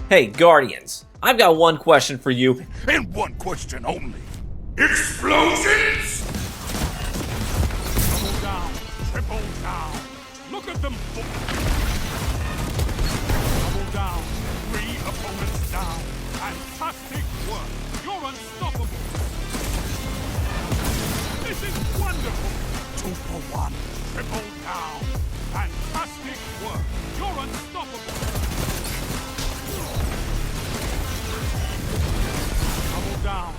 Hey, Guardians, I've got one question for you. And one question only. Explosions! Double down, triple down. Look at them. Double down, 3 opponents down. Fantastic work. You're unstoppable. This is wonderful. 2 for 1, triple down. Fantastic work. You're unstoppable. Double down.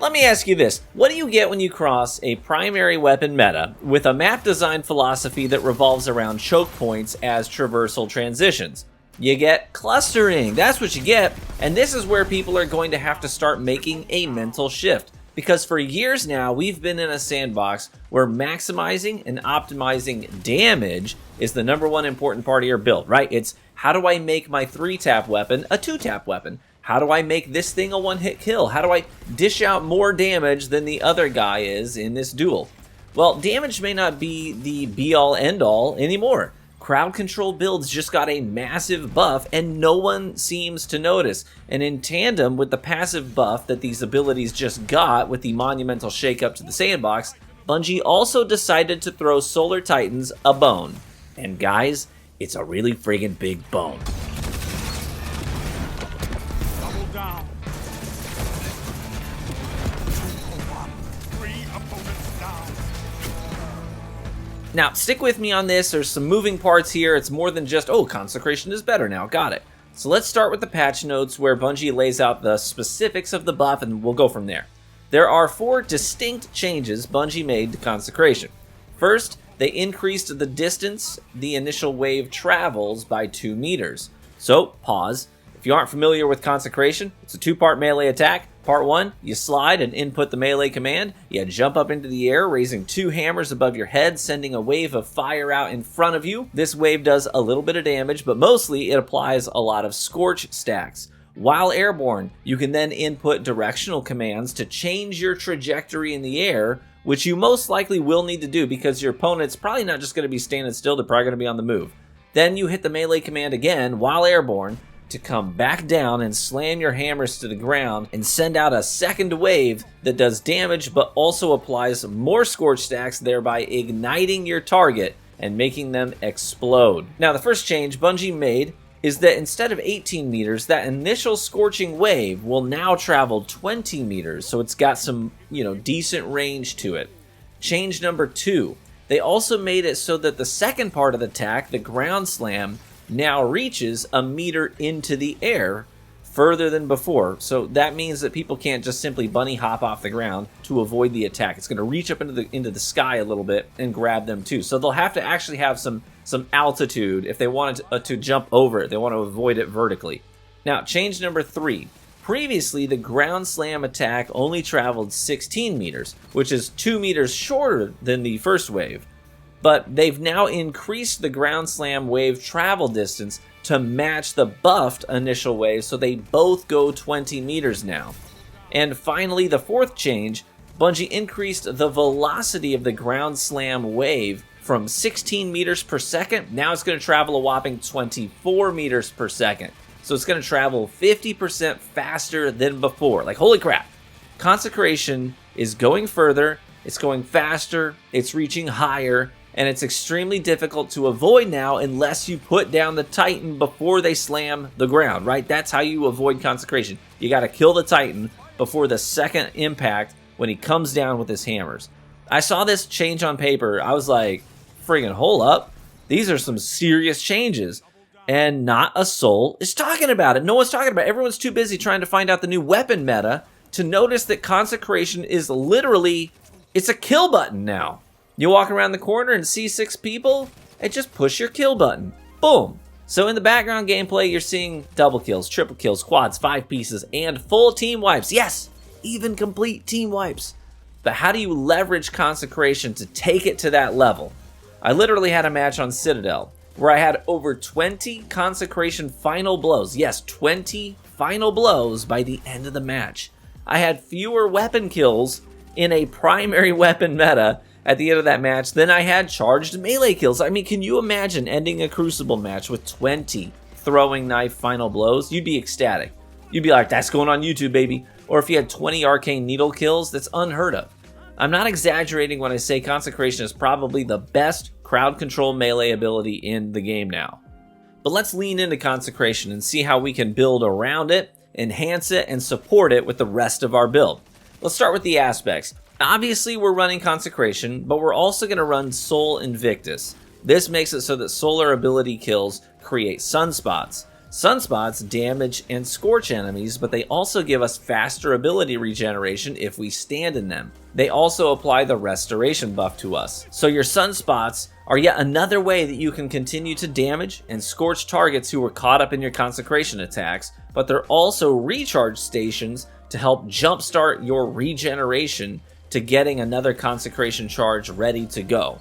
Let me ask you this. What do you get when you cross a primary weapon meta with a map design philosophy that revolves around choke points as traversal transitions? You get clustering. That's what you get. And this is where people are going to have to start making a mental shift. Because for years now, we've been in a sandbox where maximizing and optimizing damage is the #1 important part of your build, right? It's how do I make my 3-tap weapon a 2-tap weapon? How do I make this thing a one-hit kill? How do I dish out more damage than the other guy is in this duel? Well, damage may not be the be-all, end-all anymore. Crowd control builds just got a massive buff and no one seems to notice. And in tandem with the passive buff that these abilities just got with the monumental shakeup to the sandbox, Bungie also decided to throw Solar Titans a bone. And guys, it's a really friggin' big bone. Double down. 2 for 1, 3 opponents down. Now, stick with me on this. There's some moving parts here. It's more than just, oh, Consecration is better now. Got it. So let's start with the patch notes where Bungie lays out the specifics of the buff, and we'll go from there. There are 4 distinct changes Bungie made to Consecration. First, they increased the distance the initial wave travels by 2 meters. So, pause. If you aren't familiar with Consecration, it's a 2-part melee attack. Part 1, you slide and input the melee command. You jump up into the air, raising 2 hammers above your head, sending a wave of fire out in front of you. This wave does a little bit of damage, but mostly it applies a lot of scorch stacks. While airborne, you can then input directional commands to change your trajectory in the air, which you most likely will need to do because your opponent's probably not just going to be standing still, they're probably going to be on the move. Then you hit the melee command again while airborne, to come back down and slam your hammers to the ground and send out a second wave that does damage but also applies more scorch stacks, thereby igniting your target and making them explode. Now, the first change Bungie made is that instead of 18 meters, that initial scorching wave will now travel 20 meters, so it's got some, decent range to it. Change number 2, they also made it so that the second part of the attack, the ground slam, now reaches a meter into the air further than before. So that means that people can't just simply bunny hop off the ground to avoid the attack. It's going to reach up into the sky a little bit and grab them too. So they'll have to actually have some altitude if they wanted to jump over it. They want to avoid it vertically. Now, change number 3. Previously, the ground slam attack only traveled 16 meters, which is 2 meters shorter than the first wave. But they've now increased the ground slam wave travel distance to match the buffed initial wave, so they both go 20 meters now. And finally, the 4th change, Bungie increased the velocity of the ground slam wave from 16 meters per second. Now it's going to travel a whopping 24 meters per second. So it's going to travel 50% faster than before. Like, holy crap. Consecration is going further, it's going faster, it's reaching higher, and it's extremely difficult to avoid now unless you put down the Titan before they slam the ground, right? That's how you avoid Consecration. You got to kill the Titan before the second impact when he comes down with his hammers. I saw this change on paper. I was like, friggin' hold up. These are some serious changes. And not a soul is talking about it. No one's talking about it. Everyone's too busy trying to find out the new weapon meta to notice that Consecration is literally, it's a kill button now. You walk around the corner and see 6 people, and just push your kill button. Boom. So in the background gameplay, you're seeing double kills, triple kills, quads, 5 pieces, and full team wipes. Yes, even complete team wipes. But how do you leverage Consecration to take it to that level? I literally had a match on Citadel where I had over 20 Consecration final blows. Yes, 20 final blows by the end of the match. I had fewer weapon kills in a primary weapon meta at the end of that match than I had charged melee kills. I mean, can you imagine ending a Crucible match with 20 throwing knife final blows, you'd be ecstatic. You'd be like, that's going on YouTube, baby. Or if you had 20 arcane needle kills, that's unheard of. I'm not exaggerating when I say Consecration is probably the best crowd control melee ability in the game now. But let's lean into Consecration and see how we can build around it, enhance it, and support it with the rest of our build. Let's start with the aspects. Obviously, we're running Consecration, but we're also going to run Soul Invictus. This makes it so that solar ability kills create sunspots. Sunspots damage and scorch enemies, but they also give us faster ability regeneration if we stand in them. They also apply the restoration buff to us. So your sunspots are yet another way that you can continue to damage and scorch targets who were caught up in your Consecration attacks, but they're also recharge stations to help jumpstart your regeneration to getting another Consecration charge ready to go.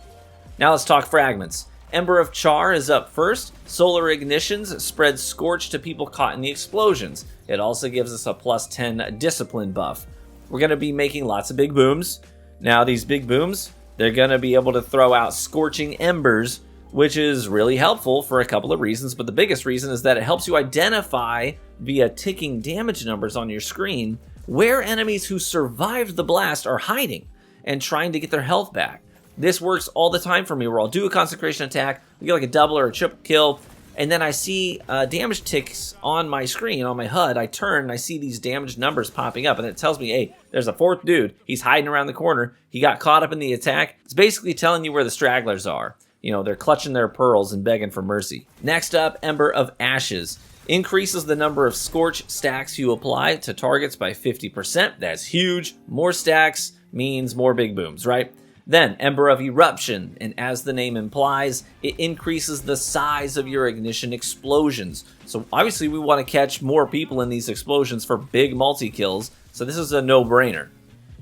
Now let's talk fragments. Ember of Char is up first. Solar Ignitions spreads Scorch to people caught in the explosions. It also gives us a plus 10 discipline buff. We're going to be making lots of big booms. Now these big booms, they're going to be able to throw out scorching embers, which is really helpful for a couple of reasons, but the biggest reason is that it helps you identify via ticking damage numbers on your screen where enemies who survived the blast are hiding and trying to get their health back. This works all the time for me, where I'll do a Consecration attack, we get like a double or a triple kill, and then I see damage ticks on my screen, on my HUD. I turn and I see these damage numbers popping up, and it tells me, hey, there's a fourth dude. He's hiding around the corner. He got caught up in the attack. It's basically telling you where the stragglers are. You know, they're clutching their pearls and begging for mercy. Next up, Ember of Ashes. Increases the number of Scorch stacks you apply to targets by 50%. That's huge. More stacks means more big booms, right? Then, Ember of Eruption, and as the name implies, it increases the size of your ignition explosions. So obviously we want to catch more people in these explosions for big multi-kills, so this is a no-brainer.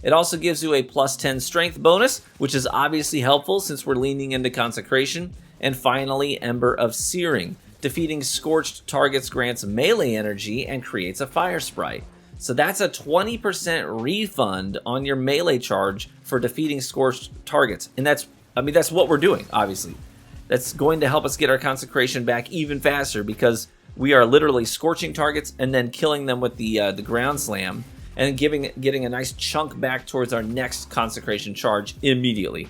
It also gives you a plus 10 strength bonus, which is obviously helpful since we're leaning into Consecration. And finally, Ember of Searing. Defeating scorched targets grants melee energy and creates a fire sprite. So that's a 20% refund on your melee charge for defeating scorched targets. And that's what we're doing, obviously. That's going to help us get our Consecration back even faster because we are literally scorching targets and then killing them with the ground slam and getting a nice chunk back towards our next Consecration charge immediately.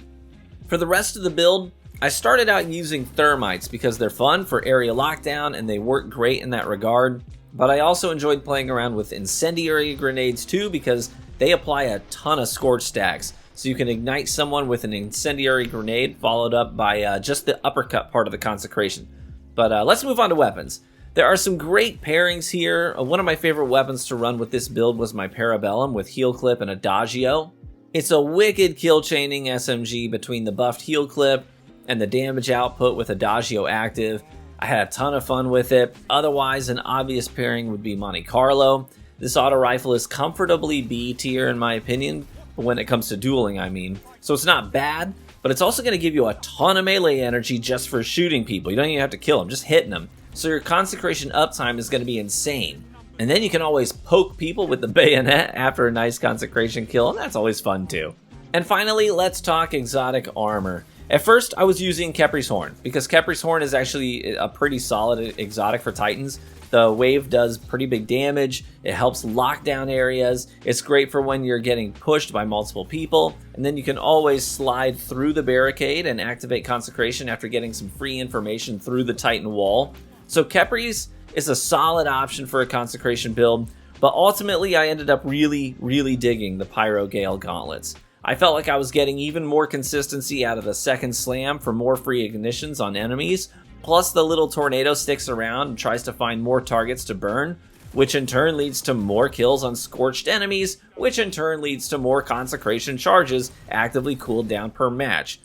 For the rest of the build, I started out using thermites because they're fun for area lockdown and they work great in that regard. But I also enjoyed playing around with incendiary grenades too because they apply a ton of scorch stacks. So you can ignite someone with an incendiary grenade followed up by just the uppercut part of the Consecration. But let's move on to weapons. There are some great pairings here. One of my favorite weapons to run with this build was my Parabellum with Heal Clip and Adagio. It's a wicked kill chaining SMG between the buffed Heal Clip and the damage output with Adagio active. I had a ton of fun with it. Otherwise, an obvious pairing would be Monte Carlo. This auto rifle is comfortably B tier in my opinion, when it comes to dueling, I mean. So it's not bad, but it's also going to give you a ton of melee energy just for shooting people. You don't even have to kill them, just hitting them. So your Consecration uptime is going to be insane. And then you can always poke people with the bayonet after a nice Consecration kill, and that's always fun too. And finally, let's talk exotic armor. At first, I was using Khepri's Horn, because Khepri's Horn is actually a pretty solid exotic for Titans. The wave does pretty big damage, it helps lock down areas, it's great for when you're getting pushed by multiple people, and then you can always slide through the barricade and activate Consecration after getting some free information through the Titan wall. So Khepri's is a solid option for a Consecration build, but ultimately I ended up really digging the Pyro Gale gauntlets. I felt like I was getting even more consistency out of the second slam for more free ignitions on enemies, plus the little tornado sticks around and tries to find more targets to burn, which in turn leads to more kills on scorched enemies, which in turn leads to more Consecration charges actively cooled down per match.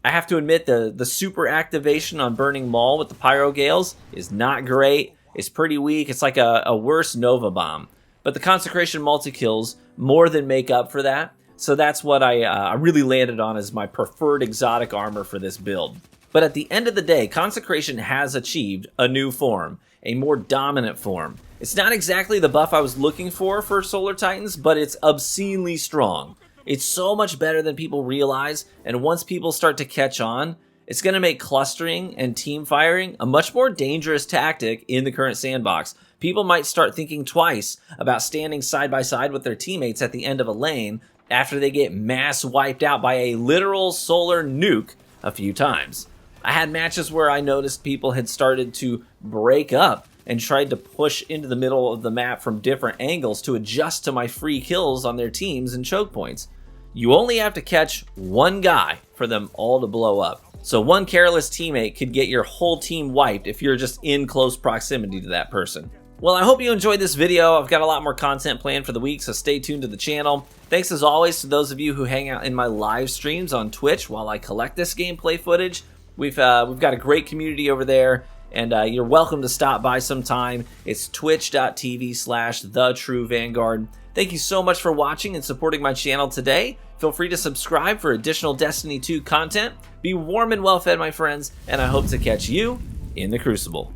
I have to admit the super activation on Burning Maul with the Pyro Gales is not great, it's pretty weak, it's like a worse Nova Bomb. But the Consecration multi-kills more than make up for that. So that's what I really landed on as my preferred exotic armor for this build. But at the end of the day, Consecration has achieved a new form, a more dominant form. It's not exactly the buff I was looking for Solar Titans, but it's obscenely strong. It's so much better than people realize, and once people start to catch on, It's going to make clustering and team firing a much more dangerous tactic in the current sandbox. People might start thinking twice about standing side by side with their teammates at the end of a lane after they get mass wiped out by a literal solar nuke a few times. I had matches where I noticed people had started to break up and tried to push into the middle of the map from different angles to adjust to my free kills on their teams and choke points. You only have to catch one guy for them all to blow up. So one careless teammate could get your whole team wiped if you're just in close proximity to that person. Well, I hope you enjoyed this video. I've got a lot more content planned for the week, so stay tuned to the channel. Thanks as always to those of you who hang out in my live streams on Twitch while I collect this gameplay footage. We've got a great community over there, and you're welcome to stop by sometime. It's twitch.tv/thetruevanguard. Thank you so much for watching and supporting my channel today. Feel free to subscribe for additional Destiny 2 content. Be warm and well fed, my friends, and I hope to catch you in the Crucible.